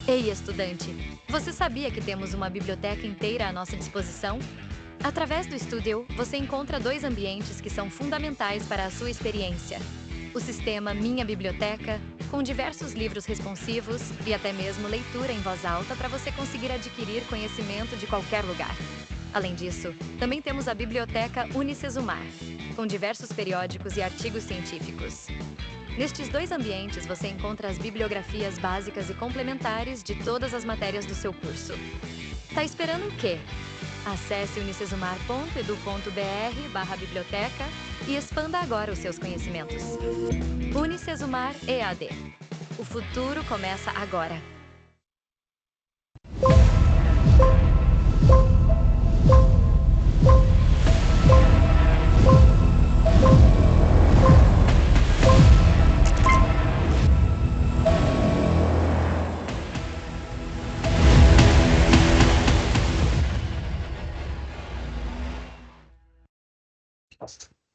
Ei, estudante! Você sabia que temos uma biblioteca inteira à nossa disposição? Através do Studio, você encontra dois ambientes que são fundamentais para a sua experiência. O sistema Minha Biblioteca, com diversos livros responsivos e até mesmo leitura em voz alta para você conseguir adquirir conhecimento de qualquer lugar. Além disso, também temos a Biblioteca Unicesumar, com diversos periódicos e artigos científicos. Nestes dois ambientes, você encontra as bibliografias básicas e complementares de todas as matérias do seu curso. Tá esperando o quê? Acesse unicesumar.edu.br/biblioteca e expanda agora os seus conhecimentos. Unicesumar EAD. O futuro começa agora.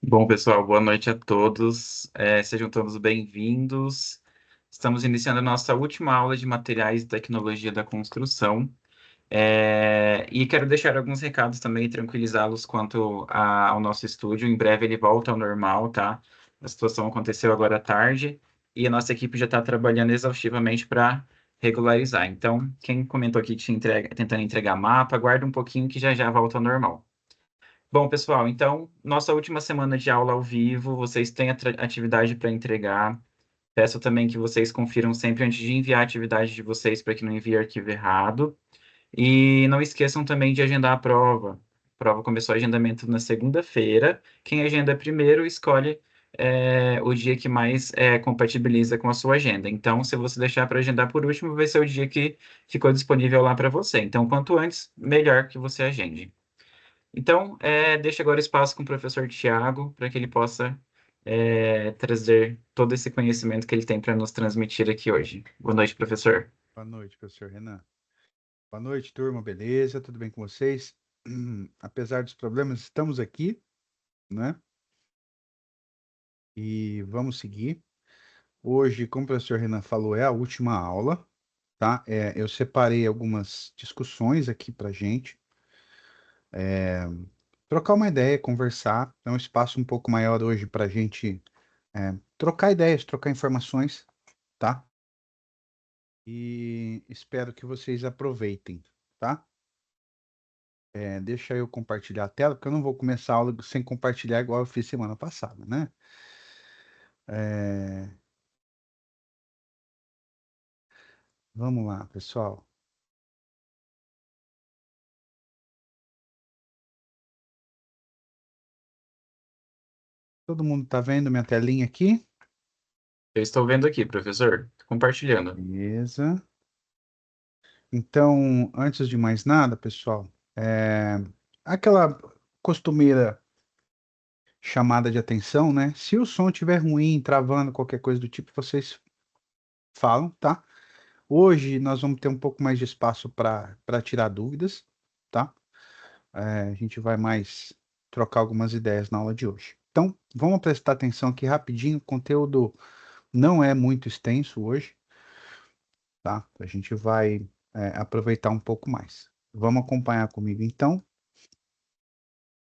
Bom, pessoal, boa noite a todos. Sejam todos bem-vindos. Estamos iniciando a nossa última aula de materiais e tecnologia da construção. E quero deixar alguns recados também e tranquilizá-los quanto ao nosso estúdio. Em breve ele volta ao normal, tá? A situação aconteceu agora à tarde e a nossa equipe já está trabalhando exaustivamente para regularizar. Então, quem comentou aqui tentando entregar mapa, aguarda um pouquinho que já já volta ao normal. Bom, pessoal, então, nossa última semana de aula ao vivo, vocês têm atividade para entregar. Peço também que vocês confiram sempre antes de enviar a atividade de vocês para que não envie arquivo errado. E não esqueçam também de agendar a prova. A prova começou o agendamento na segunda-feira. Quem agenda primeiro escolhe o dia que mais compatibiliza com a sua agenda. Então, se você deixar para agendar por último, vai ser o dia que ficou disponível lá para você. Então, quanto antes, melhor que você agende. Então, deixo agora espaço com o professor Tiago, para que ele possa trazer todo esse conhecimento que ele tem para nos transmitir aqui hoje. Boa noite, professor. Boa noite, professor Renan. Boa noite, turma. Beleza? Tudo bem com vocês? Apesar dos problemas, estamos aqui, né? E vamos seguir. Hoje, como o professor Renan falou, é a última aula, tá? Eu separei algumas discussões aqui para gente. Trocar uma ideia, conversar. É um espaço um pouco maior hoje para gente trocar ideias, trocar informações, tá? E espero que vocês aproveitem, tá? Deixa eu compartilhar a tela, porque eu não vou começar a aula sem compartilhar igual eu fiz semana passada, né? É, Vamos lá, pessoal. Todo mundo tá vendo minha telinha aqui? Eu estou vendo aqui, professor, compartilhando. Beleza. Então, antes de mais nada, pessoal, aquela costumeira chamada de atenção, né? Se o som estiver ruim, travando, qualquer coisa do tipo, vocês falam, tá? Hoje nós vamos ter um pouco mais de espaço para tirar dúvidas, tá? A gente vai mais trocar algumas ideias na aula de hoje. Então, vamos prestar atenção aqui rapidinho. O conteúdo não é muito extenso hoje, tá? A gente vai aproveitar um pouco mais. Vamos acompanhar comigo, então.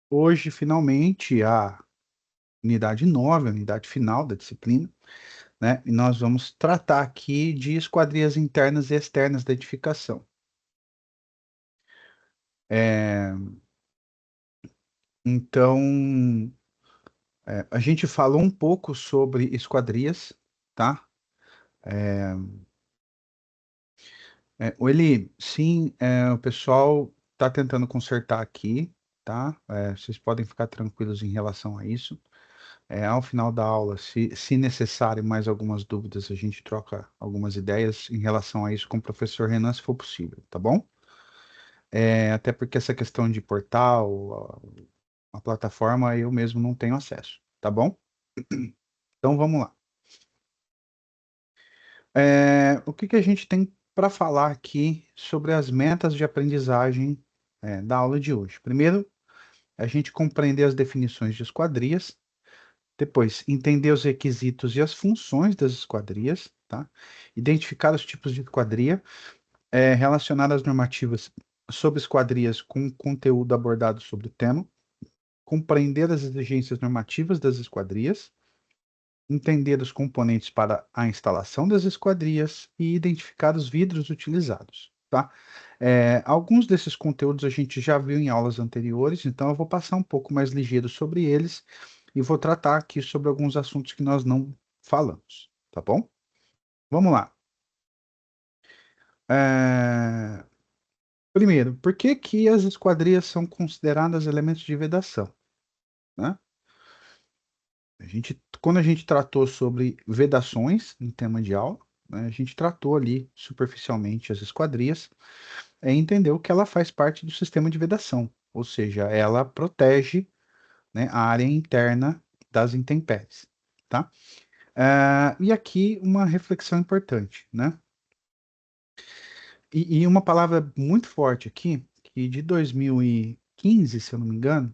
Hoje, finalmente, a unidade 9, a unidade final da disciplina, né? E nós vamos tratar aqui de esquadrias internas e externas da edificação. É, Então, a gente falou um pouco sobre esquadrias, tá? Sim, o pessoal está tentando consertar aqui, tá? Vocês podem ficar tranquilos em relação a isso. Ao final da aula, se necessário mais algumas dúvidas, a gente troca algumas ideias em relação a isso com o professor Renan, se for possível, tá bom? Até porque essa questão de portal, a plataforma, eu mesmo não tenho acesso, tá bom? Então vamos lá. O que que a gente tem para falar aqui sobre as metas de aprendizagem, da aula de hoje? Primeiro, a gente compreender as definições de esquadrias, depois, entender os requisitos e as funções das esquadrias, tá? Identificar os tipos de esquadria relacionar as normativas sobre esquadrias com o conteúdo abordado sobre o tema, compreender as exigências normativas das esquadrias, entender os componentes para a instalação das esquadrias e identificar os vidros utilizados, tá? Alguns desses conteúdos a gente já viu em aulas anteriores, então eu vou passar um pouco mais ligeiro sobre eles e vou tratar aqui sobre alguns assuntos que nós não falamos, tá bom? Vamos lá. Primeiro, por que que as esquadrias são consideradas elementos de vedação, né? Quando a gente tratou sobre vedações em tema de aula, né, a gente tratou ali superficialmente as esquadrias e entendeu que ela faz parte do sistema de vedação, ou seja, ela protege, né, a área interna das intempéries, tá? E aqui uma reflexão importante, né? E uma palavra muito forte aqui, que de 2015, se eu não me engano,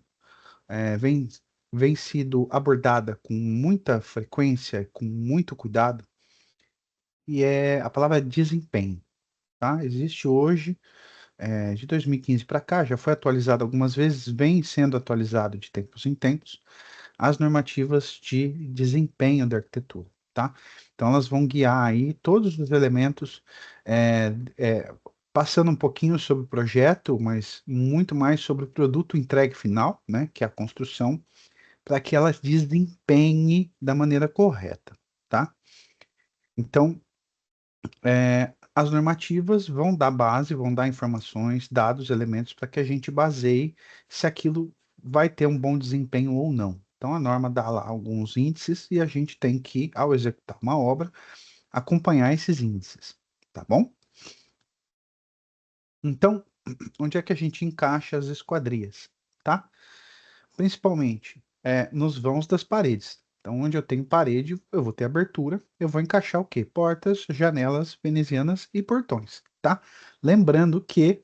vem sido abordada com muita frequência, com muito cuidado, e é a palavra desempenho, tá? Existe hoje, de 2015 para cá, já foi atualizado algumas vezes, vem sendo atualizado de tempos em tempos, as normativas de desempenho da arquitetura, tá? Então, elas vão guiar aí todos os elementos, é, é, passando um pouquinho sobre o projeto, mas muito mais sobre o produto entregue final, né, que é a construção, para que ela desempenhe da maneira correta, tá? Então, as normativas vão dar base, vão dar informações, dados, elementos para que a gente baseie se aquilo vai ter um bom desempenho ou não. Então, a norma dá lá alguns índices e a gente tem que, ao executar uma obra, acompanhar esses índices, tá bom? Então, onde é que a gente encaixa as esquadrias, tá? Principalmente nos vãos das paredes. Então, onde eu tenho parede, eu vou ter abertura, eu vou encaixar o quê? Portas, janelas venezianas e portões, tá? Lembrando que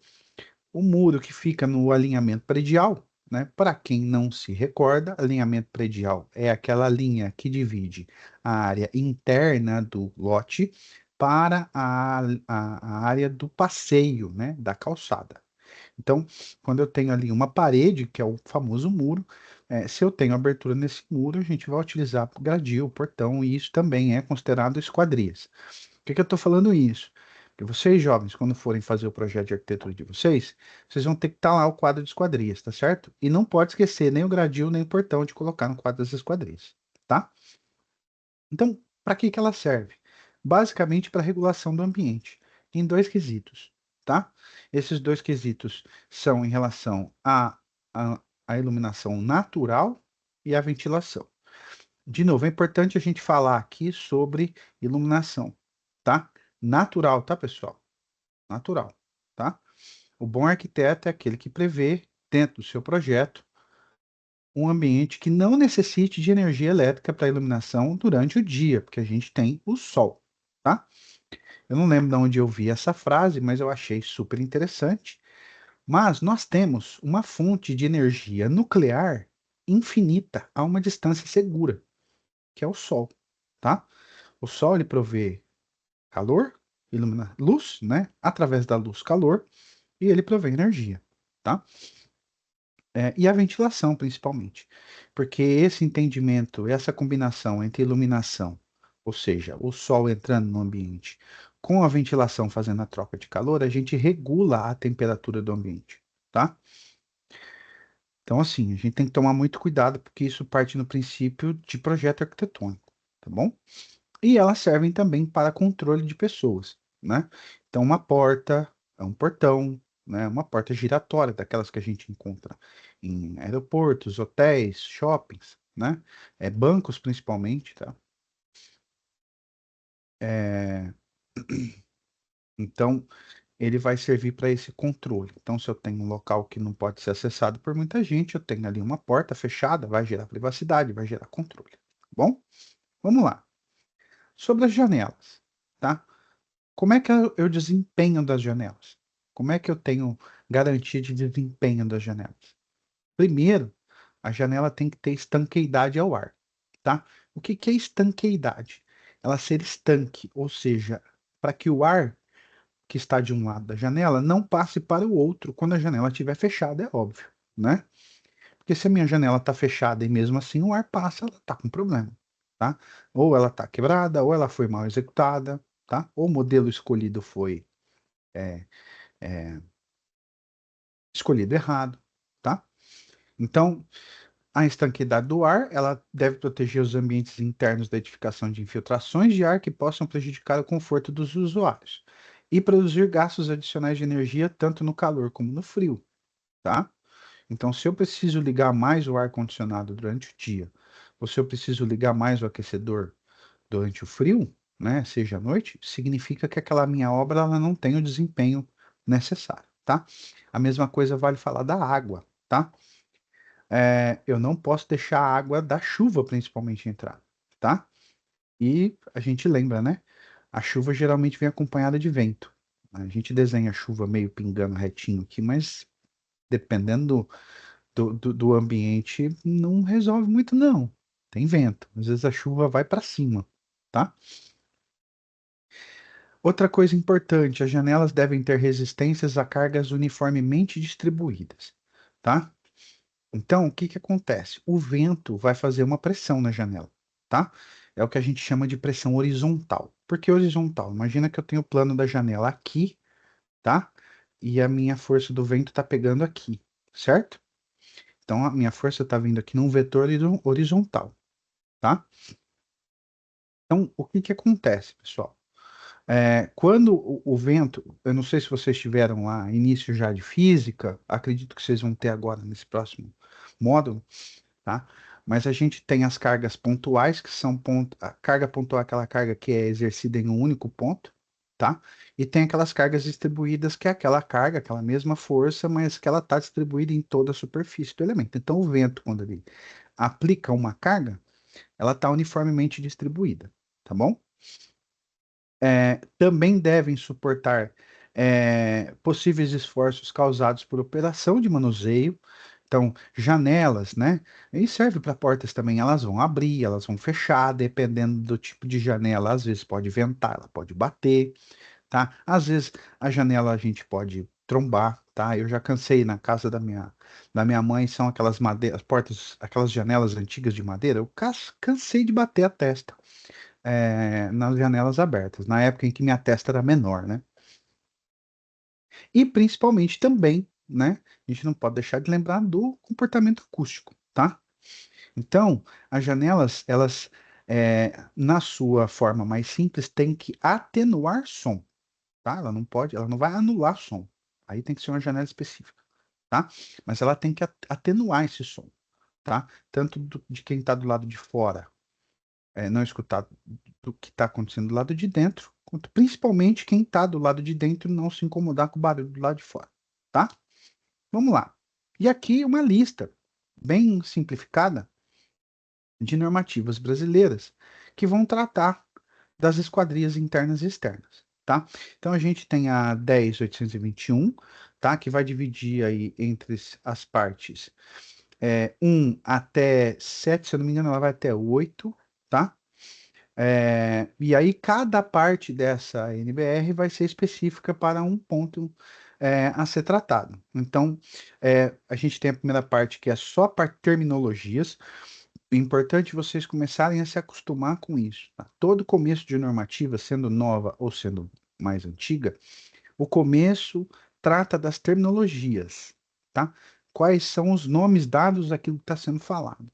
o muro que fica no alinhamento predial, né? Para quem não se recorda, alinhamento predial é aquela linha que divide a área interna do lote para a área do passeio, né? Da calçada. Então, quando eu tenho ali uma parede, que é o famoso muro, se eu tenho abertura nesse muro, a gente vai utilizar gradil, portão, e isso também é considerado esquadrias. Por que que eu estou falando isso? Porque vocês, jovens, quando forem fazer o projeto de arquitetura de vocês, vocês vão ter que estar lá o quadro de esquadrias, tá certo? E não pode esquecer nem o gradil, nem o portão de colocar no quadro das esquadrias, tá? Então, para que que ela serve? Basicamente para regulação do ambiente, em dois quesitos, tá? Esses dois quesitos são em relação à iluminação natural e à ventilação. De novo, é importante a gente falar aqui sobre iluminação, tá? Natural, tá, pessoal? Natural, tá? O bom arquiteto é aquele que prevê, dentro do seu projeto, um ambiente que não necessite de energia elétrica para iluminação durante o dia, porque a gente tem o sol, tá? Eu não lembro de onde eu vi essa frase, mas eu achei super interessante. Mas nós temos uma fonte de energia nuclear infinita a uma distância segura, que é o sol, tá? O sol ele provê calor, luz, né? Através da luz, calor, e ele provê energia, tá? E a ventilação, principalmente. Porque esse entendimento, essa combinação entre iluminação, ou seja, o sol entrando no ambiente, com a ventilação fazendo a troca de calor, a gente regula a temperatura do ambiente, tá? Então, assim, a gente tem que tomar muito cuidado, porque isso parte no princípio de projeto arquitetônico, tá bom? E elas servem também para controle de pessoas, né? Então, uma porta é um portão, né? Uma porta giratória, daquelas que a gente encontra em aeroportos, hotéis, shoppings, né? Bancos principalmente, tá? É, Então, ele vai servir para esse controle. Então, se eu tenho um local que não pode ser acessado por muita gente, eu tenho ali uma porta fechada, vai gerar privacidade, vai gerar controle, tá bom? Vamos lá. Sobre as janelas, tá? Como é que eu desempenho das janelas? Como é que eu tenho garantia de desempenho das janelas? Primeiro, a janela tem que ter estanqueidade ao ar, tá? O que que é estanqueidade? Ela ser estanque, ou seja, para que o ar que está de um lado da janela não passe para o outro quando a janela estiver fechada, é óbvio, né? Porque se a minha janela está fechada e mesmo assim o ar passa, ela está com problema, tá? Ou ela está quebrada, ou ela foi mal executada, tá? Ou o modelo escolhido foi é, é, escolhido errado, tá? Então, a estanqueidade do ar, ela deve proteger os ambientes internos da edificação de infiltrações de ar que possam prejudicar o conforto dos usuários e produzir gastos adicionais de energia tanto no calor como no frio, tá? Então, se eu preciso ligar mais o ar-condicionado durante o dia, ou se eu preciso ligar mais o aquecedor durante o frio, né, seja à noite, significa que aquela minha obra ela não tem o desempenho necessário, tá? A mesma coisa vale falar da água, tá? Eu não posso deixar a água da chuva, principalmente, entrar, tá? E a gente lembra, né? A chuva geralmente vem acompanhada de vento. A gente desenha a chuva meio pingando retinho aqui, mas dependendo do ambiente, não resolve muito, não. Tem vento. Às vezes a chuva vai para cima, tá? Outra coisa importante, as janelas devem ter resistências a cargas uniformemente distribuídas, tá? Então, o que que acontece? O vento vai fazer uma pressão na janela, tá? É o que a gente chama de pressão horizontal. Por que horizontal? Imagina que eu tenho o plano da janela aqui, tá? E a minha força do vento está pegando aqui, certo? Então, a minha força está vindo aqui num vetor horizontal, tá? Então, o que que acontece, pessoal? Quando o vento, eu não sei se vocês tiveram lá início já de física, acredito que vocês vão ter agora nesse próximo módulo, tá? Mas a gente tem as cargas pontuais, que são a carga pontual é aquela carga que é exercida em um único ponto, tá? E tem aquelas cargas distribuídas, que é aquela carga, aquela mesma força, mas que ela está distribuída em toda a superfície do elemento. Então, o vento, quando ele aplica uma carga, ela está uniformemente distribuída, tá bom? Também devem suportar possíveis esforços causados por operação de manuseio. Então, janelas, né? E serve para portas também. Elas vão abrir, elas vão fechar, dependendo do tipo de janela. Às vezes pode ventar, ela pode bater, tá? Às vezes a janela a gente pode trombar, tá? Eu já cansei na casa da minha mãe, são aquelas madeiras, portas, aquelas janelas antigas de madeira. Eu cansei de bater a testa nas janelas abertas, na época em que minha testa era menor, né? E principalmente também, né? A gente não pode deixar de lembrar do comportamento acústico, tá? Então, as janelas, elas, na sua forma mais simples, têm que atenuar som, tá? Ela não vai anular som. Aí tem que ser uma janela específica, tá? Mas ela tem que atenuar esse som, tá? Tanto de quem está do lado de fora não escutar do que está acontecendo do lado de dentro, quanto principalmente quem está do lado de dentro não se incomodar com o barulho do lado de fora, tá? Vamos lá. E aqui uma lista bem simplificada de normativas brasileiras que vão tratar das esquadrias internas e externas, tá? Então a gente tem a 10.821, tá? Que vai dividir aí entre as partes 1 até 7, se eu não me engano, ela vai até 8, tá? E aí, cada parte dessa NBR vai ser específica para um ponto a ser tratado. Então, a gente tem a primeira parte que é só para terminologias. É importante vocês começarem a se acostumar com isso. Tá? Todo começo de normativa, sendo nova ou sendo mais antiga, o começo trata das terminologias, tá? Quais são os nomes dados àquilo que está sendo falado.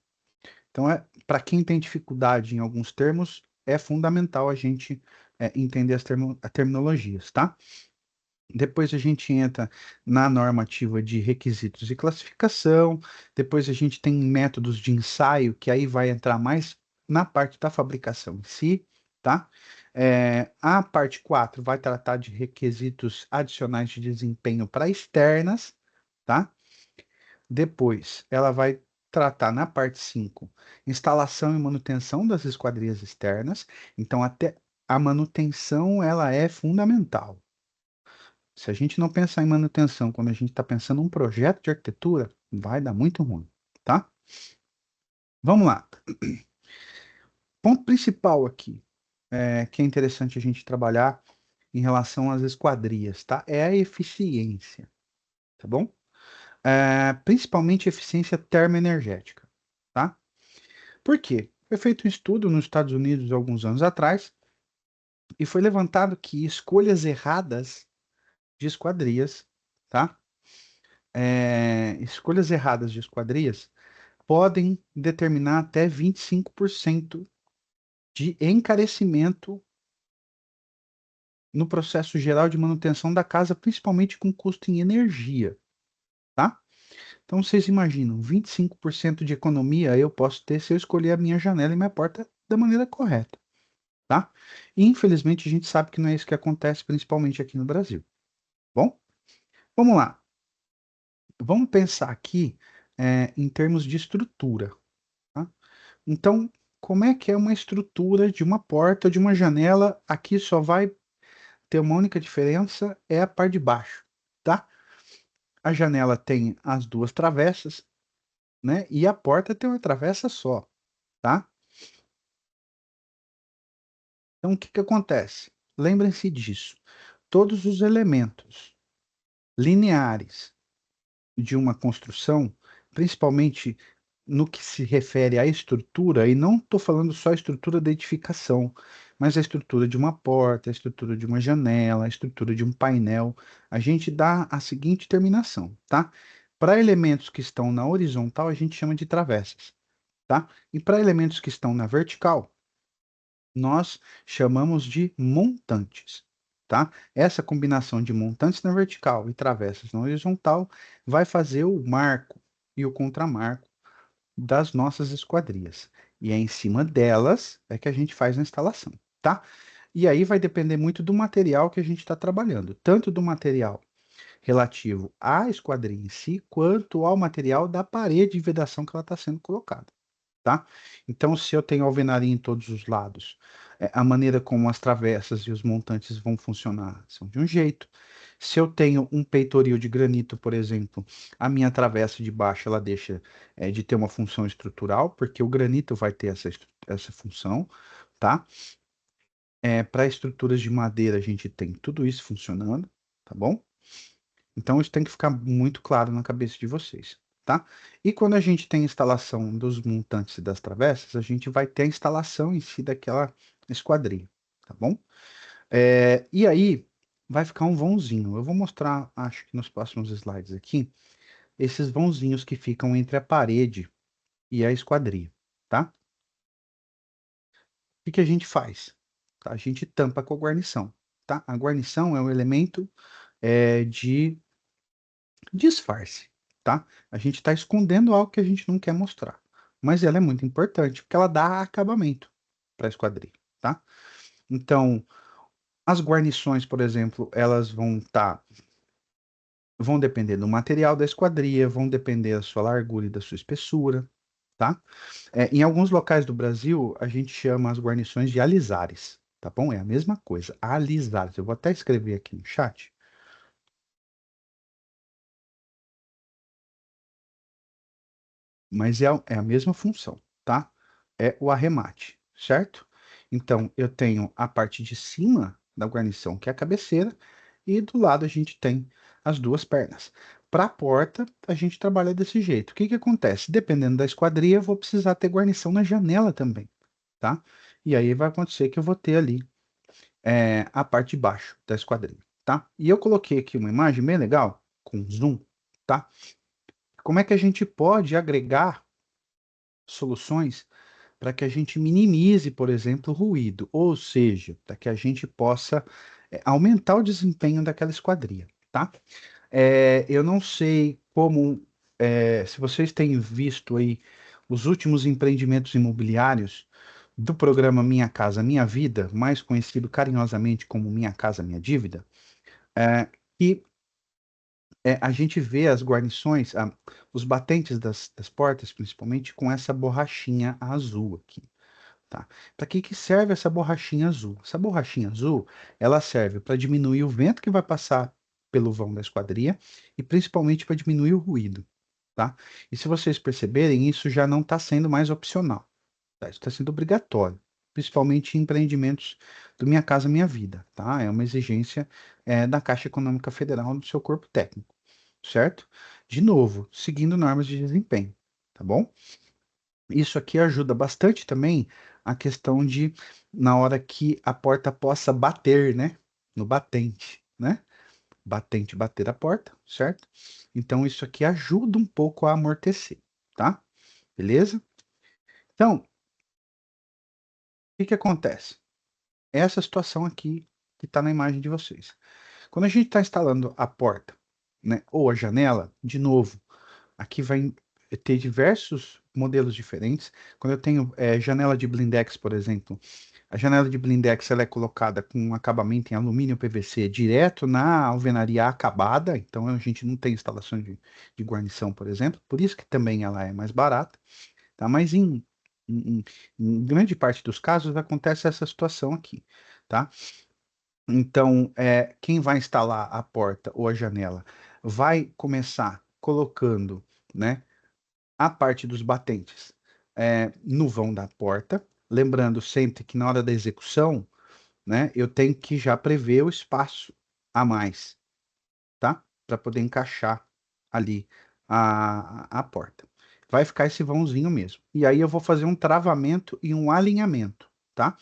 Então, para quem tem dificuldade em alguns termos, é fundamental a gente entender as terminologias, tá? Depois a gente entra na normativa de requisitos e classificação. Depois a gente tem métodos de ensaio, que aí vai entrar mais na parte da fabricação em si, tá? A parte 4 vai tratar de requisitos adicionais de desempenho para externas, tá? Depois, ela vai tratar na parte 5 instalação e manutenção das esquadrias externas. Então, até a manutenção ela é fundamental. Se a gente não pensar em manutenção quando a gente está pensando em um projeto de arquitetura, vai dar muito ruim, tá? Vamos lá. Ponto principal aqui, que é interessante a gente trabalhar, em relação às esquadrias, tá? É a eficiência, tá bom? Principalmente eficiência termoenergética, tá? Por quê? Foi feito um estudo nos Estados Unidos alguns anos atrás e foi levantado que escolhas erradas de esquadrias, tá? Escolhas erradas de esquadrias podem determinar até 25% de encarecimento no processo geral de manutenção da casa, principalmente com custo em energia, tá? Então, vocês imaginam, 25% de economia eu posso ter se eu escolher a minha janela e minha porta da maneira correta, tá? E, infelizmente, a gente sabe que não é isso que acontece, principalmente aqui no Brasil. Bom, vamos lá. Vamos pensar aqui, em termos de estrutura, tá? Então, como é que é uma estrutura de uma porta, de uma janela? Aqui só vai ter uma única diferença, é a parte de baixo, tá? A janela tem as duas travessas, né? E a porta tem uma travessa só, tá? Então, o que que acontece? Lembrem-se disso. Todos os elementos lineares de uma construção, principalmente no que se refere à estrutura, e não estou falando só a estrutura da edificação, mas a estrutura de uma porta, a estrutura de uma janela, a estrutura de um painel, a gente dá a seguinte terminação, tá? Para elementos que estão na horizontal, a gente chama de travessas, tá? E para elementos que estão na vertical, nós chamamos de montantes, tá? Essa combinação de montantes na vertical e travessas na horizontal vai fazer o marco e o contramarco das nossas esquadrias. E é em cima delas é que a gente faz a instalação, tá? E aí vai depender muito do material que a gente está trabalhando, tanto do material relativo à esquadria em si, quanto ao material da parede de vedação que ela está sendo colocada, tá? Então, se eu tenho alvenaria em todos os lados, a maneira como as travessas e os montantes vão funcionar são de um jeito. Se eu tenho um peitoril de granito, por exemplo, a minha travessa de baixo ela deixa de ter uma função estrutural, porque o granito vai ter essa função, tá? Para estruturas de madeira, a gente tem tudo isso funcionando, tá bom? Então, isso tem que ficar muito claro na cabeça de vocês, tá? E quando a gente tem a instalação dos montantes e das travessas, a gente vai ter a instalação em si daquela esquadria, tá bom? E aí, vai ficar um vãozinho. Eu vou mostrar, acho que nos próximos slides aqui, esses vãozinhos que ficam entre a parede e a esquadria, tá? O que que a gente faz? Tá? A gente tampa com a guarnição, tá? A guarnição é um elemento de disfarce, tá? A gente está escondendo algo que a gente não quer mostrar. Mas ela é muito importante, porque ela dá acabamento para a esquadrilha, tá? Então, as guarnições, por exemplo, elas vão depender do material da esquadria, vão depender da sua largura e da sua espessura, tá? Em alguns locais do Brasil, a gente chama as guarnições de alisares, tá bom? É a mesma coisa, alisares. Eu vou até escrever aqui no chat. Mas é a mesma função, tá? É o arremate, certo? Então, eu tenho a parte de cima da guarnição, que é a cabeceira, e do lado a gente tem as duas pernas. Para a porta, a gente trabalha desse jeito. O que que acontece? Dependendo da esquadria, eu vou precisar ter guarnição na janela também, tá? E aí vai acontecer que eu vou ter ali a parte de baixo da esquadria, tá? E eu coloquei aqui uma imagem bem legal, com zoom, tá? Como é que a gente pode agregar soluções para que a gente minimize, por exemplo, o ruído, ou seja, para que a gente possa aumentar o desempenho daquela esquadria, tá? Eu não sei como, se vocês têm visto aí os últimos empreendimentos imobiliários do programa Minha Casa Minha Vida, mais conhecido carinhosamente como Minha Casa Minha Dívida, que a gente vê as guarnições, os batentes das portas, principalmente, com essa borrachinha azul aqui, tá? Para que que serve essa borrachinha azul? Essa borrachinha azul, ela serve para diminuir o vento que vai passar pelo vão da esquadria e principalmente para diminuir o ruído, tá? E se vocês perceberem, isso já não está sendo mais opcional, tá? Isso está sendo obrigatório, principalmente em empreendimentos do Minha Casa Minha Vida, tá? É uma exigência da Caixa Econômica Federal do seu corpo técnico, certo? De novo, seguindo normas de desempenho, tá bom? Isso aqui ajuda bastante também a questão de, na hora que a porta possa bater, né? No batente, né? Batente bater a porta, certo? Então, isso aqui ajuda um pouco a amortecer, tá? Beleza? Então, o que que acontece? Essa situação aqui que está na imagem de vocês. Quando a gente está instalando a porta, né, ou a janela, de novo, aqui vai ter diversos modelos diferentes. Quando eu tenho janela de blindex, por exemplo, a janela de blindex ela é colocada com um acabamento em alumínio PVC direto na alvenaria acabada, então a gente não tem instalação de guarnição, por exemplo, por isso que também ela é mais barata, tá? Mas em grande parte dos casos acontece essa situação aqui, tá? Então, quem vai instalar a porta ou a janela vai começar colocando, né, a parte dos batentes no vão da porta, lembrando sempre que na hora da execução, né, eu tenho que já prever o espaço a mais, tá? Para poder encaixar ali a porta. Vai ficar esse vãozinho mesmo. E aí eu vou fazer um travamento e um alinhamento, tá?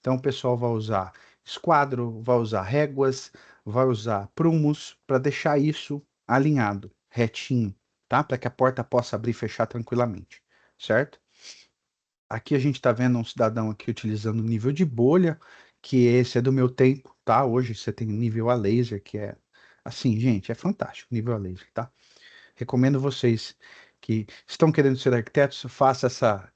Então o pessoal vai usar esquadro, vai usar réguas, vai usar prumos para deixar isso alinhado, retinho, tá? Para que a porta possa abrir e fechar tranquilamente, certo? Aqui a gente está vendo um cidadão aqui utilizando o nível de bolha, que esse é do meu tempo, tá? Hoje você tem nível a laser, que é assim, gente, é fantástico, nível a laser, tá? Recomendo vocês que estão querendo ser arquitetos, faça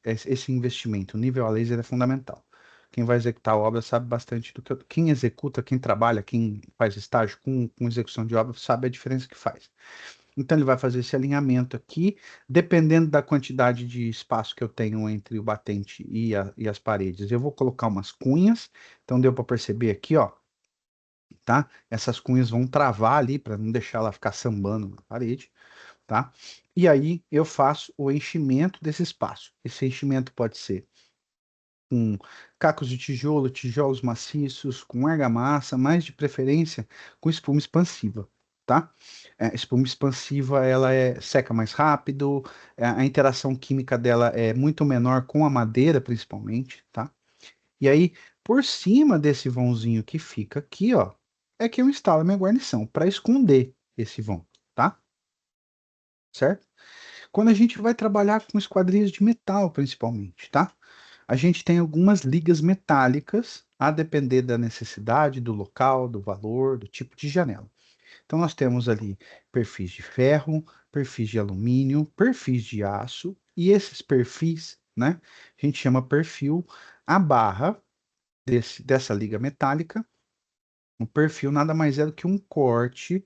esse investimento. O nível a laser é fundamental. Quem vai executar a obra sabe bastante do que quem executa, quem trabalha, quem faz estágio com execução de obra, sabe a diferença que faz. Então ele vai fazer esse alinhamento aqui, dependendo da quantidade de espaço que eu tenho entre o batente e as paredes. Eu vou colocar umas cunhas, então deu para perceber aqui, ó, tá? Essas cunhas vão travar ali para não deixar ela ficar sambando na parede, tá? E aí eu faço o enchimento desse espaço. Esse enchimento pode ser com cacos de tijolo, tijolos maciços, com argamassa, mas de preferência com espuma expansiva, tá? Espuma expansiva, ela seca mais rápido, a interação química dela é muito menor com a madeira, principalmente, tá? E aí, por cima desse vãozinho que fica aqui, ó, é que eu instalo a minha guarnição, para esconder esse vão, tá? Certo? Quando a gente vai trabalhar com esquadrias de metal, principalmente, tá? A gente tem algumas ligas metálicas, a depender da necessidade, do local, do valor, do tipo de janela. Então, nós temos ali perfis de ferro, perfis de alumínio, perfis de aço, e esses perfis, né, a gente chama perfil, a barra dessa liga metálica. O perfil nada mais é do que um corte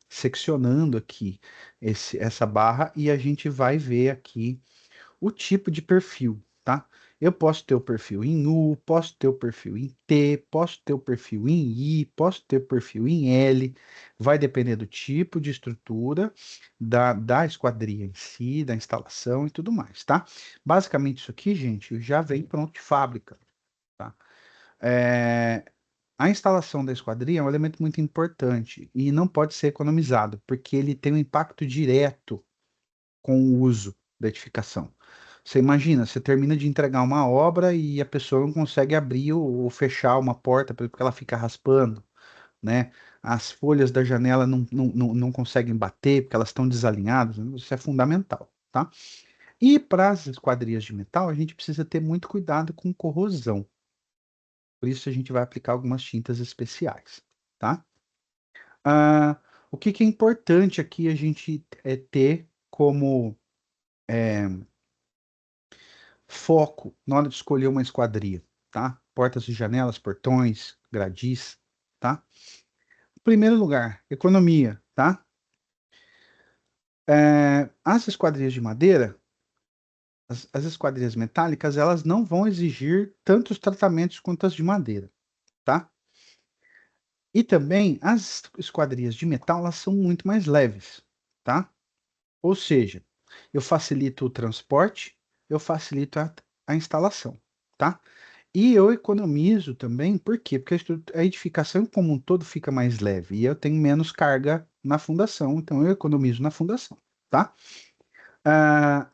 seccionando aqui essa barra, e a gente vai ver aqui o tipo de perfil, tá? Eu posso ter o perfil em U, posso ter o perfil em T, posso ter o perfil em I, posso ter o perfil em L, vai depender do tipo de estrutura, da esquadria em si, da instalação e tudo mais, tá? Basicamente isso aqui, gente, já vem pronto de fábrica, tá? A instalação da esquadria é um elemento muito importante e não pode ser economizado, porque ele tem um impacto direto com o uso da edificação. Você imagina, você termina de entregar uma obra e a pessoa não consegue abrir ou fechar uma porta porque ela fica raspando, né? As folhas da janela não conseguem bater porque elas estão desalinhadas. Isso é fundamental, tá? E para as esquadrias de metal, a gente precisa ter muito cuidado com corrosão. Por isso a gente vai aplicar algumas tintas especiais, tá? Ah, o que que é importante aqui a gente ter como foco na hora de escolher uma esquadria, tá? Portas e janelas, portões, gradis, tá? Em primeiro lugar, economia, tá? As esquadrias de madeira, as esquadrias metálicas, elas não vão exigir tantos tratamentos quanto as de madeira, tá? E também as esquadrias de metal, elas são muito mais leves, tá? Ou seja, eu facilito o transporte, eu facilito a instalação, tá? E eu economizo também, por quê? Porque a edificação como um todo fica mais leve e eu tenho menos carga na fundação, então eu economizo na fundação, tá?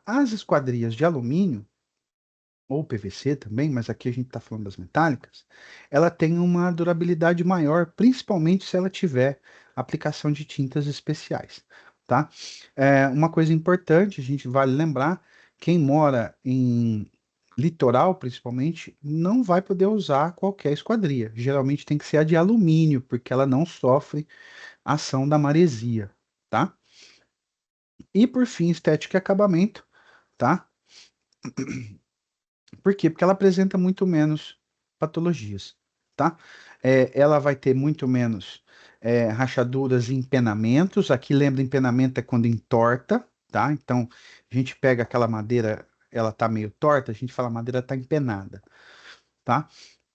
As esquadrias de alumínio, ou PVC também, mas aqui a gente está falando das metálicas, ela tem uma durabilidade maior, principalmente se ela tiver aplicação de tintas especiais, tá? Uma coisa importante, a gente vale lembrar, quem mora em litoral, principalmente, não vai poder usar qualquer esquadria. Geralmente tem que ser a de alumínio, porque ela não sofre ação da maresia, tá? E por fim, estética e acabamento, tá? Por quê? Porque ela apresenta muito menos patologias, tá? Ela vai ter muito menos rachaduras e empenamentos. Aqui lembra, empenamento é quando entorta, tá? Então, a gente pega aquela madeira, ela tá meio torta, a gente fala a madeira tá empenada, tá?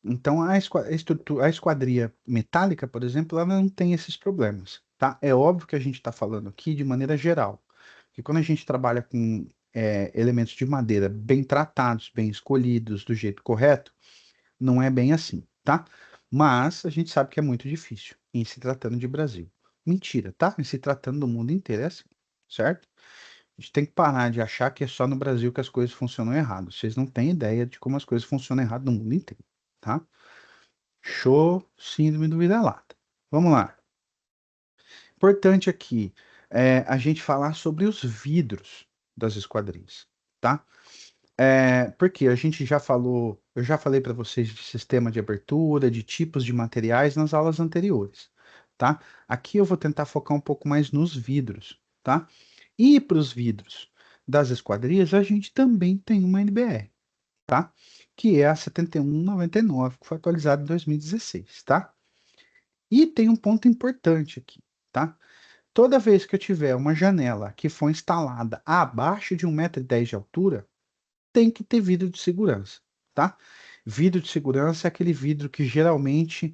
Então, a esquadria metálica, por exemplo, ela não tem esses problemas, tá? É óbvio que a gente está falando aqui de maneira geral, que quando a gente trabalha com elementos de madeira bem tratados, bem escolhidos, do jeito correto, não é bem assim, tá? Mas a gente sabe que é muito difícil em se tratando de Brasil. Mentira, tá? Em se tratando do mundo inteiro é assim, certo? A gente tem que parar de achar que é só no Brasil que as coisas funcionam errado. Vocês não têm ideia de como as coisas funcionam errado no mundo inteiro, tá? Show, síndrome do vira-lata. Vamos lá. Importante aqui a gente falar sobre os vidros das esquadrias, tá? Porque a gente já falou, eu já falei para vocês de sistema de abertura, de tipos de materiais nas aulas anteriores, tá? Aqui eu vou tentar focar um pouco mais nos vidros, tá? E para os vidros das esquadrias, a gente também tem uma NBR, tá? Que é a 7199, que foi atualizada em 2016, tá? E tem um ponto importante aqui, tá? Toda vez que eu tiver uma janela que for instalada abaixo de 1,10 m de altura, tem que ter vidro de segurança, tá? Vidro de segurança é aquele vidro que geralmente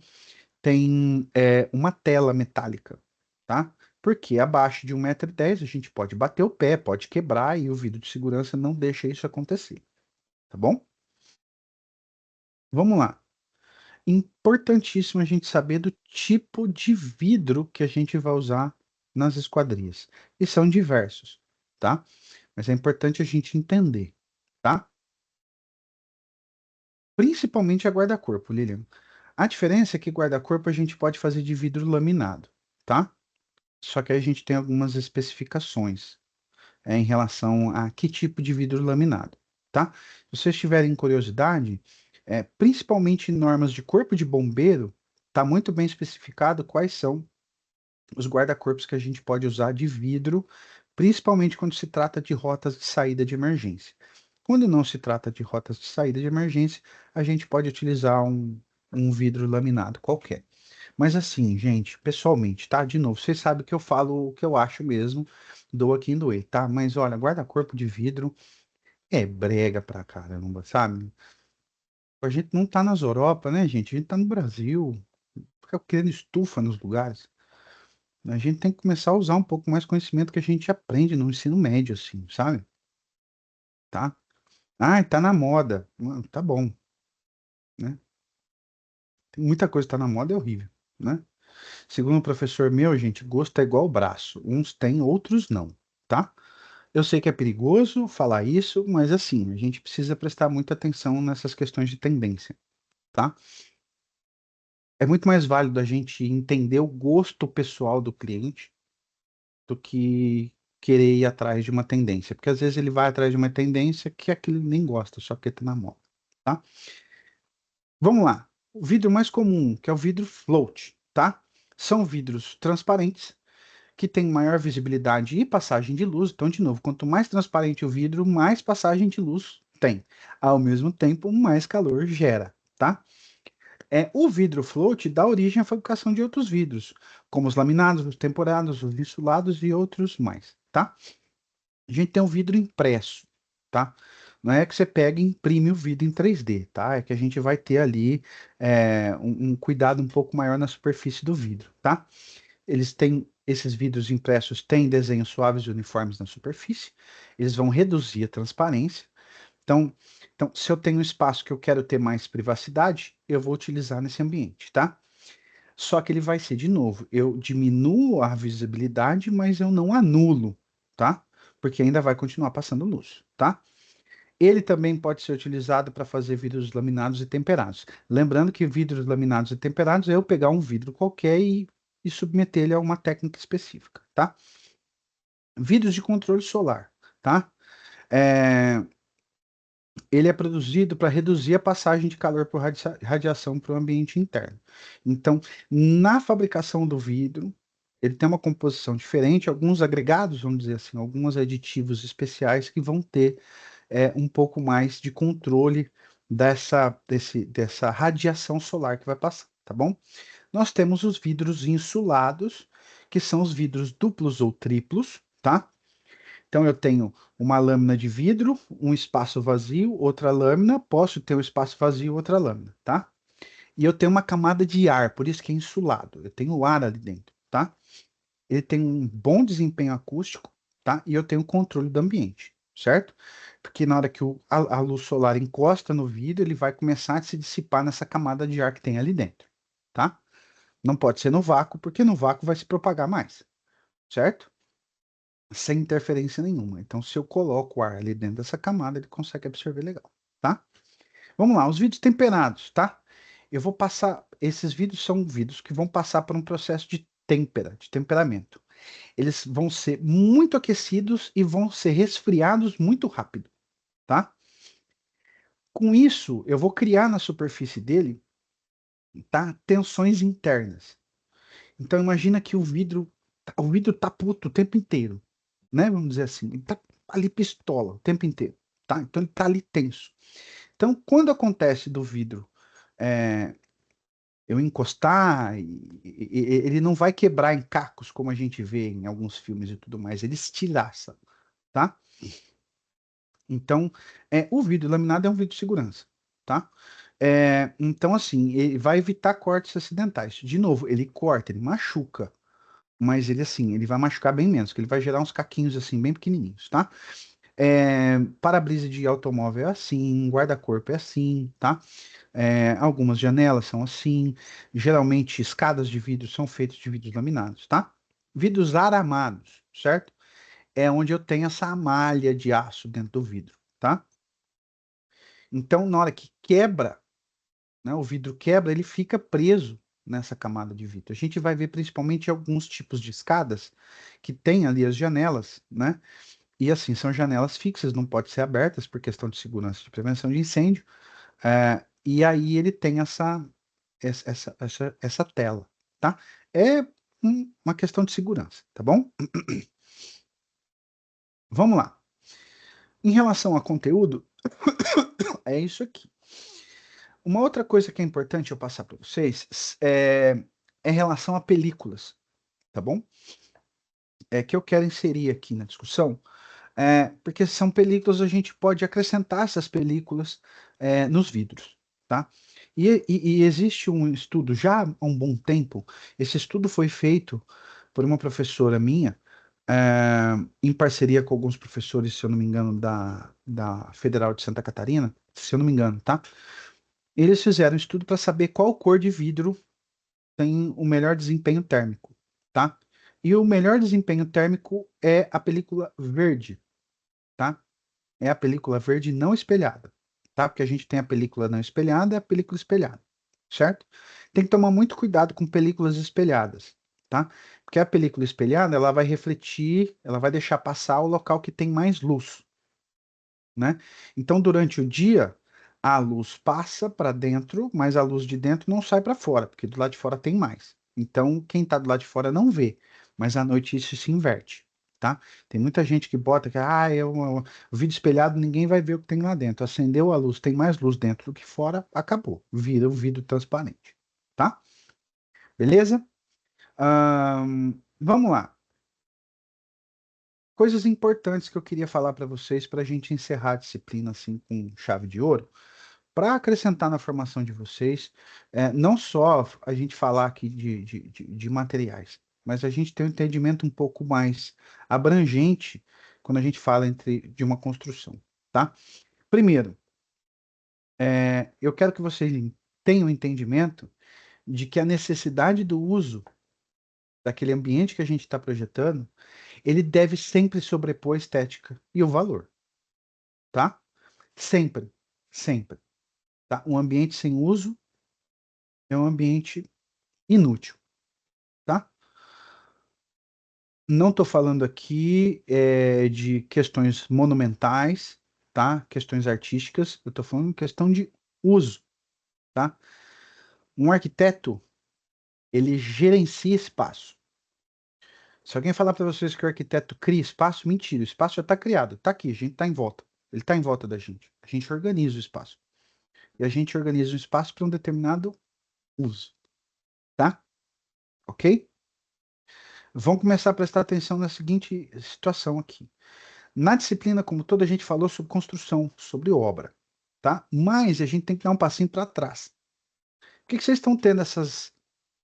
tem uma tela metálica, tá? Porque abaixo de 1,10 m a gente pode bater o pé, pode quebrar e o vidro de segurança não deixa isso acontecer, tá bom? Vamos lá. Importantíssimo a gente saber do tipo de vidro que a gente vai usar nas esquadrias. E são diversos, tá? Mas é importante a gente entender, tá? Principalmente a guarda-corpo, Lilian. A diferença é que guarda-corpo a gente pode fazer de vidro laminado, tá? Só que aí a gente tem algumas especificações em relação a que tipo de vidro laminado, tá? Se vocês tiverem curiosidade, principalmente em normas de corpo de bombeiro, está muito bem especificado quais são os guarda-corpos que a gente pode usar de vidro, principalmente quando se trata de rotas de saída de emergência. Quando não se trata de rotas de saída de emergência, a gente pode utilizar um vidro laminado qualquer. Mas assim, gente, pessoalmente, tá? De novo, vocês sabem que eu falo o que eu acho mesmo, doa quem doer, tá? Mas olha, guarda-corpo de vidro é brega pra caramba, sabe? A gente não tá nas Europa, né, gente? A gente tá no Brasil, fica querendo estufa nos lugares. A gente tem que começar a usar um pouco mais conhecimento que a gente aprende no ensino médio, assim, sabe? Tá? Ah, tá na moda. Tá bom, né? Tem muita coisa que tá na moda, é horrível, né? Segundo um professor meu, gente, gosto é igual braço. Uns têm, outros não, tá? Eu sei que é perigoso falar isso, mas assim, a gente precisa prestar muita atenção nessas questões de tendência, tá? É muito mais válido a gente entender o gosto pessoal do cliente do que querer ir atrás de uma tendência, porque às vezes ele vai atrás de uma tendência que aquilo ele nem gosta, só que tá na moda, tá? Vamos lá. O vidro mais comum, que é o vidro float, tá? São vidros transparentes que têm maior visibilidade e passagem de luz. Então, de novo, quanto mais transparente o vidro, mais passagem de luz tem. Ao mesmo tempo, mais calor gera, tá? O vidro float dá origem à fabricação de outros vidros, como os laminados, os temperados, os insulados e outros mais, tá? A gente tem um vidro impresso, tá? Não é que você pega e imprime o vidro em 3D, tá? É que a gente vai ter ali um cuidado um pouco maior na superfície do vidro, tá? Esses vidros impressos têm desenhos suaves e uniformes na superfície, eles vão reduzir a transparência. Então, Então, se eu tenho um espaço que eu quero ter mais privacidade, eu vou utilizar nesse ambiente, tá? Só que ele vai ser, de novo, eu diminuo a visibilidade, mas eu não anulo, tá? Porque ainda vai continuar passando luz, tá? Ele também pode ser utilizado para fazer vidros laminados e temperados. Lembrando que vidros laminados e temperados é eu pegar um vidro qualquer e submeter ele a uma técnica específica, tá? Vidros de controle solar, tá? É, ele é produzido para reduzir a passagem de calor por radiação para o ambiente interno. Então, na fabricação do vidro, ele tem uma composição diferente, alguns agregados, vamos dizer assim, alguns aditivos especiais que vão ter um pouco mais de controle dessa radiação solar que vai passar, tá bom? Nós temos os vidros insulados, que são os vidros duplos ou triplos, tá? Então eu tenho uma lâmina de vidro, um espaço vazio, outra lâmina, posso ter um espaço vazio, outra lâmina, tá? E eu tenho uma camada de ar, por isso que é insulado. Eu tenho ar ali dentro, tá? Ele tem um bom desempenho acústico, tá? E eu tenho controle do ambiente, certo? Porque na hora que a luz solar encosta no vidro, ele vai começar a se dissipar nessa camada de ar que tem ali dentro, tá? Não pode ser no vácuo, porque no vácuo vai se propagar mais, certo? Sem interferência nenhuma. Então, se eu coloco o ar ali dentro dessa camada, ele consegue absorver legal, tá? Vamos lá, os vidros temperados, tá? Eu vou passar, esses vidros são vidros que vão passar por um processo de de temperamento. Eles vão ser muito aquecidos e vão ser resfriados muito rápido, tá? Com isso, eu vou criar na superfície dele, tá, tensões internas. Então imagina que o vidro tá puto o tempo inteiro, né? Vamos dizer assim, ele tá ali pistola o tempo inteiro, tá? Então ele tá ali tenso. Então, quando acontece do vidro é, eu encostar, ele não vai quebrar em cacos, como a gente vê em alguns filmes e tudo mais, ele estilhaça, tá? Então, o vidro laminado é um vidro de segurança, tá? Então, assim, ele vai evitar cortes acidentais. De novo, ele corta, ele machuca, mas ele, assim, ele vai machucar bem menos, que ele vai gerar uns caquinhos, assim, bem pequenininhos, tá? Para-brisa de automóvel é assim, guarda-corpo é assim, tá? Algumas janelas são assim. Geralmente, escadas de vidro são feitas de vidros laminados, tá? Vidros aramados, certo? É onde eu tenho essa malha de aço dentro do vidro, tá? Então, na hora que quebra, né, o vidro quebra, ele fica preso nessa camada de vidro. A gente vai ver principalmente alguns tipos de escadas que tem ali as janelas, né? E assim, são janelas fixas, não pode ser abertas por questão de segurança de prevenção de incêndio. E aí ele tem essa tela, tá? É uma questão de segurança, tá bom? Vamos lá. Em relação a conteúdo, é isso aqui. Uma outra coisa que é importante eu passar para vocês é em relação a películas, tá bom? Que eu quero inserir aqui na discussão, porque são películas, a gente pode acrescentar essas películas nos vidros, tá? E existe um estudo já há um bom tempo, esse estudo foi feito por uma professora minha, em parceria com alguns professores, se eu não me engano, da Federal de Santa Catarina, se eu não me engano, tá? Eles fizeram um estudo para saber qual cor de vidro tem o melhor desempenho térmico, tá? E o melhor desempenho térmico é a película verde, tá? É a película verde não espelhada, tá? Porque a gente tem a película não espelhada e a película espelhada, certo? Tem que tomar muito cuidado com películas espelhadas, tá? Porque a película espelhada, ela vai refletir, ela vai deixar passar o local que tem mais luz, né? Então, durante o dia, a luz passa para dentro, mas a luz de dentro não sai para fora, porque do lado de fora tem mais. Então, quem está do lado de fora não vê, mas à noite isso se inverte, tá? Tem muita gente que bota que, o vídeo espelhado, ninguém vai ver o que tem lá dentro. Acendeu a luz, tem mais luz dentro do que fora, acabou. Vira o vidro transparente, tá? Beleza? Vamos lá. Coisas importantes que eu queria falar para vocês para a gente encerrar a disciplina assim com chave de ouro, para acrescentar na formação de vocês, não só a gente falar aqui de materiais, mas a gente tem um entendimento um pouco mais abrangente quando a gente fala de uma construção, tá? Primeiro, Eu quero que vocês tenham entendimento de que a necessidade do uso daquele ambiente que a gente está projetando, ele deve sempre sobrepor a estética e o valor, tá? Sempre, sempre, tá? Um ambiente sem uso é um ambiente inútil, tá? Não estou falando aqui de questões monumentais, tá? Questões artísticas, eu estou falando questão de uso, tá? Um arquiteto, ele gerencia espaço. Se alguém falar para vocês que o arquiteto cria espaço, mentira, o espaço já está criado, está aqui, a gente está em volta. Ele está em volta da gente. A gente organiza o espaço. E a gente organiza o espaço para um determinado uso, tá? Ok? Vamos começar a prestar atenção na seguinte situação aqui. Na disciplina, como toda, a gente falou sobre construção, sobre obra, tá? Mas a gente tem que dar um passinho para trás. Por que vocês estão tendo essas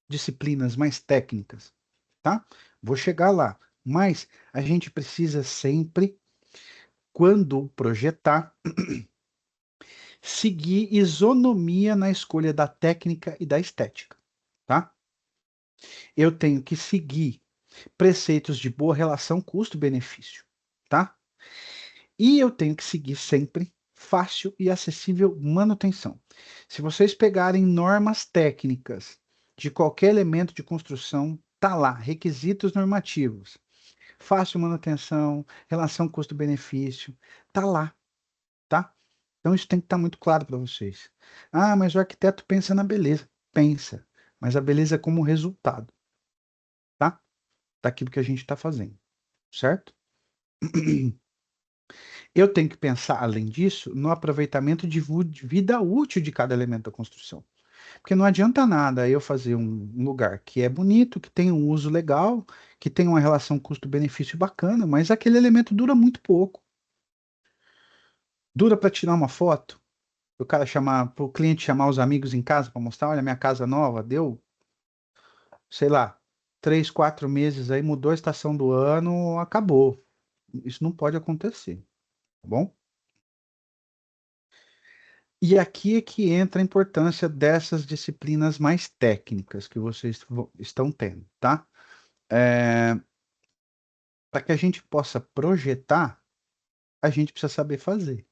disciplinas mais técnicas, tá? Vou chegar lá. Mas a gente precisa sempre, quando projetar, seguir isonomia na escolha da técnica e da estética, tá? Eu tenho que seguir preceitos de boa relação custo-benefício, tá? E eu tenho que seguir sempre fácil e acessível manutenção. Se vocês pegarem normas técnicas de qualquer elemento de construção, tá lá, requisitos normativos, fácil manutenção, relação custo-benefício, tá lá, tá? Então isso tem que estar muito claro para vocês. Ah, mas o arquiteto pensa na beleza. Pensa, mas a beleza é como resultado, tá? Daquilo que a gente está fazendo, certo? Eu tenho que pensar, além disso, no aproveitamento de vida útil de cada elemento da construção. Porque não adianta nada eu fazer um lugar que é bonito, que tem um uso legal, que tem uma relação custo-benefício bacana, mas aquele elemento dura muito pouco. Dura para tirar uma foto, o cara chamar, para o cliente chamar os amigos em casa para mostrar, olha, minha casa nova, deu, sei lá, 3, 4 meses aí, mudou a estação do ano, acabou. Isso não pode acontecer, tá bom? E aqui é que entra a importância dessas disciplinas mais técnicas que vocês estão tendo, tá? Para que a gente possa projetar, a gente precisa saber fazer,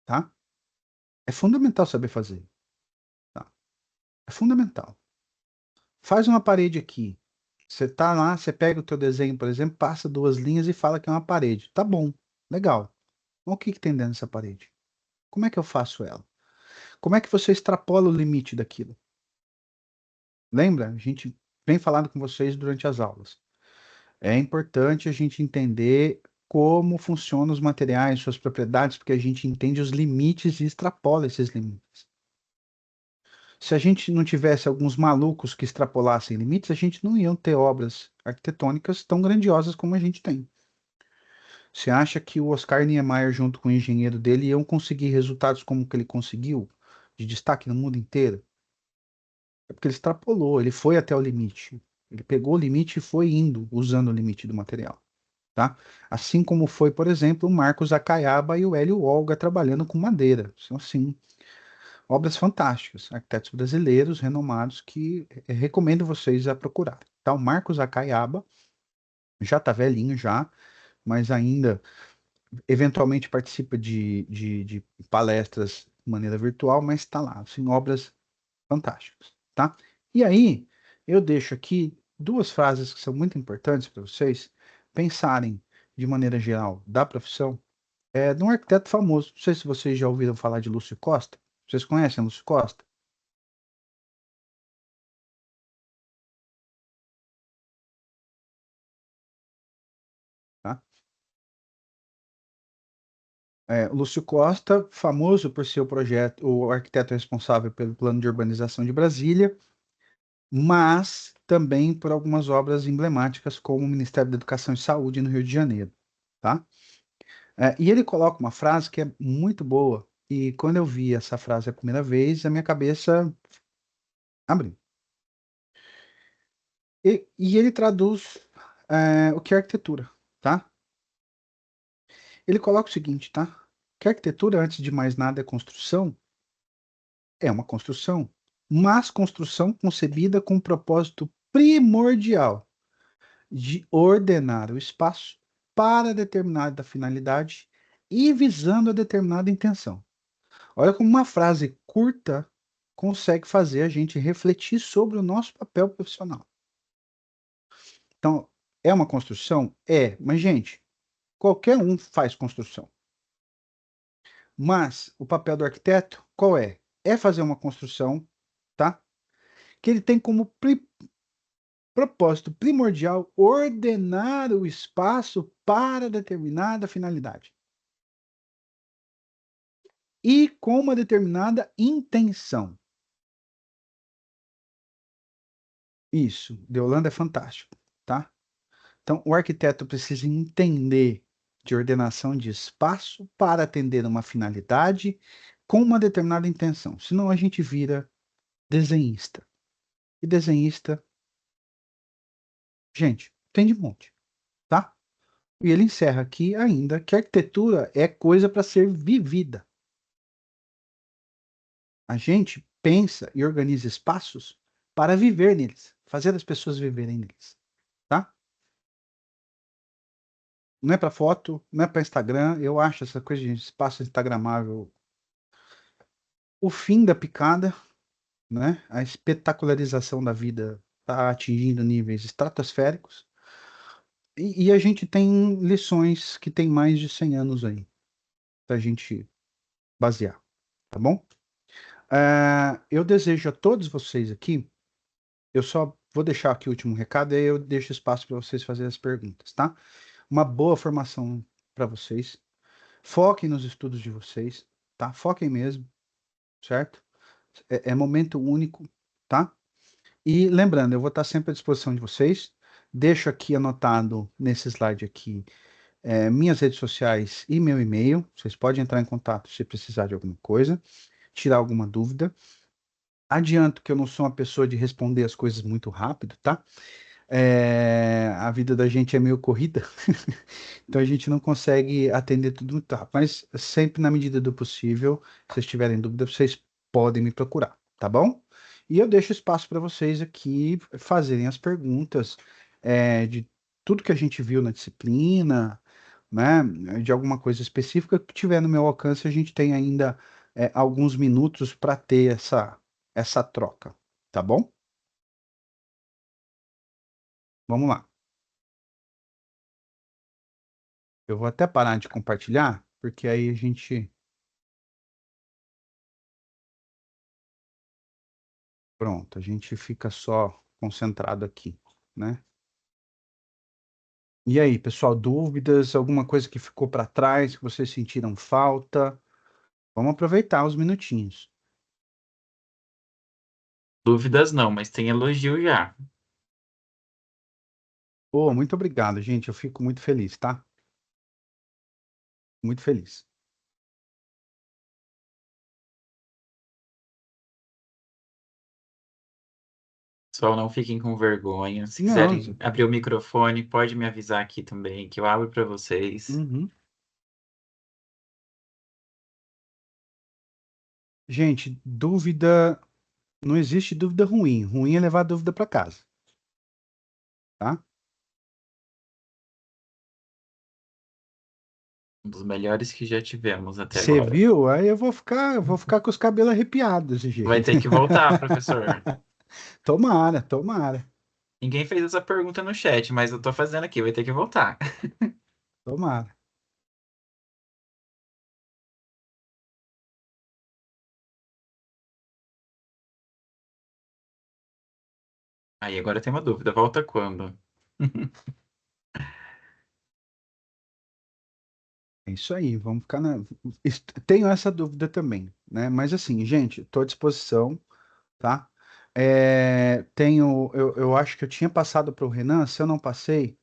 tá? É fundamental saber fazer, tá? É fundamental. Faz uma parede aqui. Você tá lá, você pega o teu desenho, por exemplo, passa 2 linhas e fala que é uma parede. Tá bom, legal. O que que tem dentro dessa parede? Como é que eu faço ela? Como é que você extrapola o limite daquilo? Lembra? A gente vem falando com vocês durante as aulas. É importante a gente entender como funcionam os materiais, suas propriedades, porque a gente entende os limites e extrapola esses limites. Se a gente não tivesse alguns malucos que extrapolassem limites, a gente não ia ter obras arquitetônicas tão grandiosas como a gente tem. Você acha que o Oscar Niemeyer, junto com o engenheiro dele, iam conseguir resultados como que ele conseguiu, de destaque no mundo inteiro? É porque ele extrapolou, ele foi até o limite. Ele pegou o limite e foi indo, usando o limite do material. Tá? Assim como foi, por exemplo, o Marcos Acaiaba e o Hélio Olga trabalhando com madeira. São, assim, obras fantásticas, arquitetos brasileiros renomados que recomendo vocês a procurar. Tá? O Marcos Acaiaba já está velhinho já, mas ainda eventualmente participa de palestras de maneira virtual, mas está lá, assim, obras fantásticas, tá? E aí, eu deixo aqui 2 frases que são muito importantes para vocês pensarem de maneira geral da profissão, de um arquiteto famoso. Não sei se vocês já ouviram falar de Lúcio Costa. Vocês conhecem Lúcio Costa? Tá? O Lúcio Costa, famoso por seu projeto, o arquiteto responsável pelo plano de urbanização de Brasília, mas também por algumas obras emblemáticas, como o Ministério da Educação e Saúde no Rio de Janeiro, tá? E ele coloca uma frase que é muito boa, e quando eu vi essa frase a primeira vez, a minha cabeça abriu. E ele traduz o que é arquitetura, tá? Ele coloca o seguinte, tá? que a arquitetura, antes de mais nada, é construção? É uma construção, mas construção concebida com um propósito primordial de ordenar o espaço para determinada finalidade e visando a determinada intenção. Olha como uma frase curta consegue fazer a gente refletir sobre o nosso papel profissional. Então, é uma construção? É, mas, gente, qualquer um faz construção. Mas o papel do arquiteto, qual é? É fazer uma construção, tá? Que ele tem como propósito primordial ordenar o espaço para determinada finalidade. E com uma determinada intenção. Isso, de Holanda é fantástico, tá? Então, o arquiteto precisa entender de ordenação de espaço para atender uma finalidade com uma determinada intenção. Senão a gente vira desenhista. E desenhista, gente, tem de monte, tá? E ele encerra aqui ainda que a arquitetura é coisa para ser vivida. A gente pensa e organiza espaços para viver neles, fazer as pessoas viverem neles, tá? Não é para foto, não é para Instagram. Eu acho essa coisa de espaço instagramável o fim da picada, né? A espetacularização da vida está atingindo níveis estratosféricos. E a gente tem lições que tem mais de 100 anos aí, para a gente basear, tá bom? Eu desejo a todos vocês aqui, eu só vou deixar aqui o último recado, e aí eu deixo espaço para vocês fazerem as perguntas, tá? Uma boa formação para vocês. Foquem nos estudos de vocês, tá? Foquem mesmo, certo? É momento único, tá? E lembrando, eu vou estar sempre à disposição de vocês. Deixo aqui anotado nesse slide aqui minhas redes sociais e meu e-mail. Vocês podem entrar em contato se precisar de alguma coisa, tirar alguma dúvida. Adianto que eu não sou uma pessoa de responder as coisas muito rápido, tá? A vida da gente é meio corrida, então a gente não consegue atender tudo muito rápido. Mas sempre na medida do possível, se vocês tiverem dúvida, vocês podem me procurar, tá bom? E eu deixo espaço para vocês aqui fazerem as perguntas de tudo que a gente viu na disciplina, né? De alguma coisa específica que tiver no meu alcance, a gente tem ainda alguns minutos para ter essa troca, tá bom? Vamos lá. Eu vou até parar de compartilhar, porque aí a gente. Pronto, a gente fica só concentrado aqui, né? E aí, pessoal, dúvidas? Alguma coisa que ficou para trás, que vocês sentiram falta? Vamos aproveitar os minutinhos. Dúvidas não, mas tem elogio já. Pô, muito obrigado, gente. Eu fico muito feliz, tá? Muito feliz. Pessoal, não fiquem com vergonha. Se Não, quiserem abrir o microfone, pode me avisar aqui também, que eu abro para vocês. uhum. Gente, dúvida. Não existe dúvida ruim. Ruim é levar a dúvida para casa, tá? Um dos melhores que já tivemos até Você agora. viu? Aí eu vou ficar com os cabelos arrepiados desse Vai jeito. ter que voltar, professor. Tomara, tomara, Ninguém fez essa pergunta no chat, mas eu tô fazendo aqui, vai ter que voltar. tomara. Aí agora tem uma dúvida, volta quando? É isso aí, vamos ficar na. Tenho essa dúvida também, né? Mas assim, gente, estou à disposição, tá? Eu acho que eu tinha passado para o Renan, se eu não passei,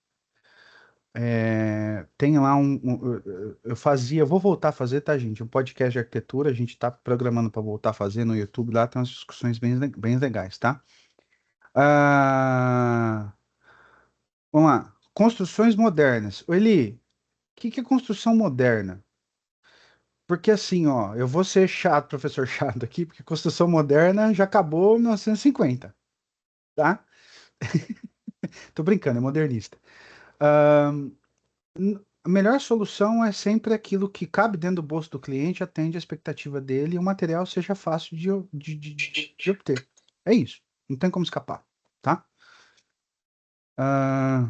tem lá eu fazia, vou voltar a fazer, tá, gente? Um podcast de arquitetura, a gente está programando para voltar a fazer no YouTube, lá tem umas discussões bem legais, tá? Ah, vamos lá. Construções modernas. Ô, Eli, o que é construção moderna? Porque assim, ó, eu vou ser chato, professor chato aqui, porque construção moderna já acabou em 1950, tá? Tô brincando, é modernista. A melhor solução é sempre aquilo que cabe dentro do bolso do cliente, atende a expectativa dele e o material seja fácil de obter. É isso. Não tem como escapar, tá? Ah,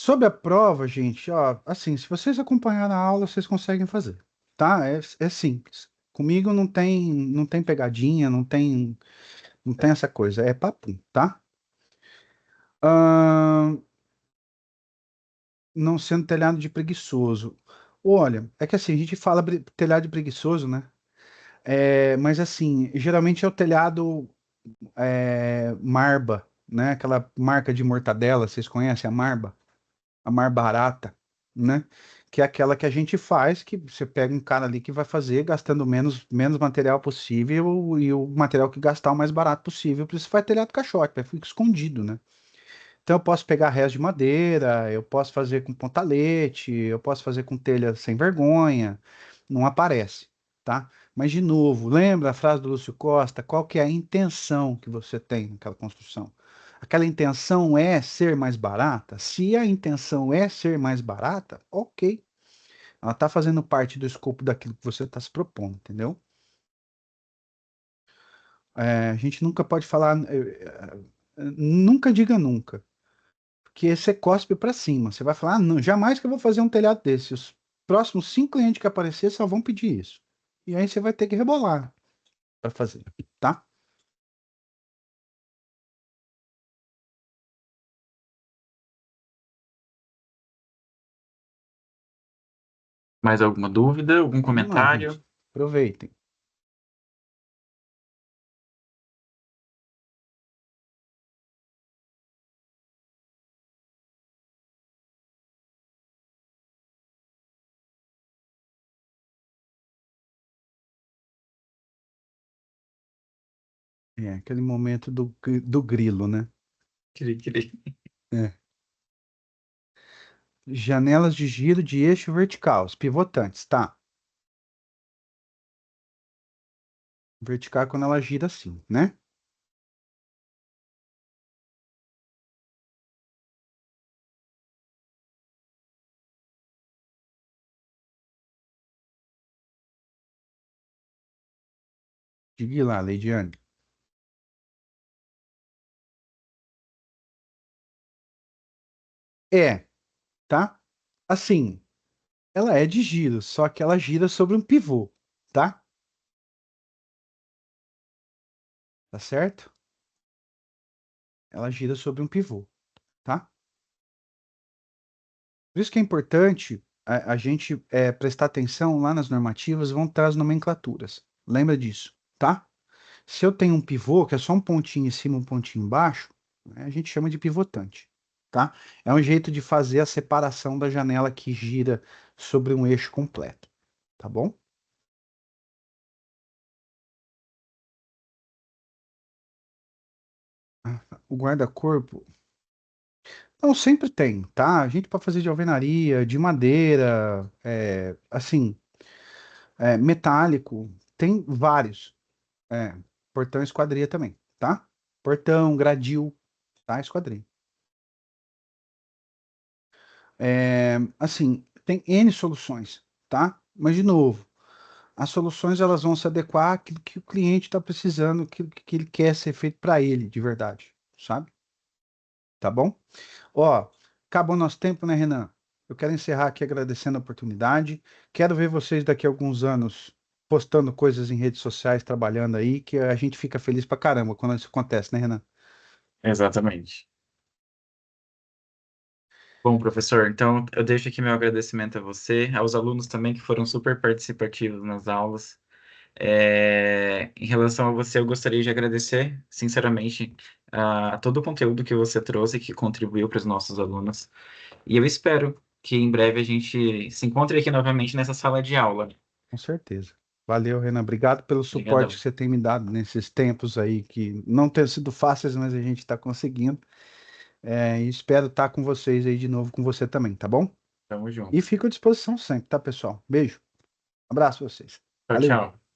sobre a prova, gente, ó, assim, se vocês acompanharem a aula, vocês conseguem fazer, tá? É simples. Comigo não tem pegadinha, não tem essa coisa, é papo, tá? Ah, não sendo telhado de preguiçoso. Olha, é que assim, a gente fala telhado de preguiçoso, né? Mas assim, geralmente é o telhado Marba, né? Aquela marca de mortadela, vocês conhecem a Marba? A Mar Barata, né? Que é aquela que a gente faz, que você pega um cara ali que vai fazer gastando menos material possível e o material que gastar o mais barato possível. Por isso vai telhado caixote, vai ficar escondido, né? Então eu posso pegar resto de madeira, eu posso fazer com pontalete, eu posso fazer com telha sem vergonha, não aparece, tá? Mas de novo, lembra a frase do Lúcio Costa? Qual que é a intenção que você tem naquela construção? Aquela intenção é ser mais barata? Se a intenção é ser mais barata, ok. Ela está fazendo parte do escopo daquilo que você está se propondo, entendeu? A gente nunca pode falar, nunca diga nunca. Que você cospe para cima. Você vai falar, ah, não, jamais que eu vou fazer um telhado desse. Os próximos 5 clientes que aparecer só vão pedir isso. E aí você vai ter que rebolar para fazer, tá? Mais alguma dúvida? Algum Vamos lá, gente. comentário? Aproveitem. É aquele momento do grilo, né? Cri, cri. É. Janelas de giro de eixo vertical, os pivotantes, tá? Vertical é quando ela gira assim, né? Diga lá, Leidiane. É, tá? Assim, ela é de giro, só que ela gira sobre um pivô, tá? Tá certo? Ela gira sobre um pivô, tá? Por isso que é importante a gente prestar atenção lá nas normativas, vão estar as nomenclaturas. Lembra disso, tá? Se eu tenho um pivô, que é só um pontinho em cima, um pontinho embaixo, né, a gente chama de pivotante, tá? É um jeito de fazer a separação da janela que gira sobre um eixo completo, tá bom? O guarda-corpo, não, sempre tem, tá? A gente pode fazer de alvenaria, de madeira, assim, metálico, tem vários. É, portão e esquadria também, tá? Portão, gradil, tá? Esquadria. Assim, tem N soluções, tá? Mas, de novo, as soluções elas vão se adequar àquilo que o cliente está precisando, aquilo que ele quer ser feito para ele, de verdade, sabe? Tá bom? Ó, acabou nosso tempo, né, Renan? Eu quero encerrar aqui agradecendo a oportunidade. Quero ver vocês daqui a alguns anos postando coisas em redes sociais, trabalhando aí, que a gente fica feliz pra caramba quando isso acontece, né, Renan? Exatamente. Bom, professor, então eu deixo aqui meu agradecimento a você, aos alunos também que foram super participativos nas aulas. Em relação a você, eu gostaria de agradecer, sinceramente, a todo o conteúdo que você trouxe, que contribuiu para os nossos alunos. E eu espero que em breve a gente se encontre aqui novamente nessa sala de aula. Com certeza. Valeu, Renan. Obrigado pelo suporte que Obrigadão. você tem me dado nesses tempos aí que não têm sido fáceis, mas a gente está conseguindo. E espero estar com vocês aí de novo, com você também, tá bom? Tamo junto. E fico à disposição sempre, tá, pessoal? Beijo. Abraço a vocês. Tchau, Valeu. tchau.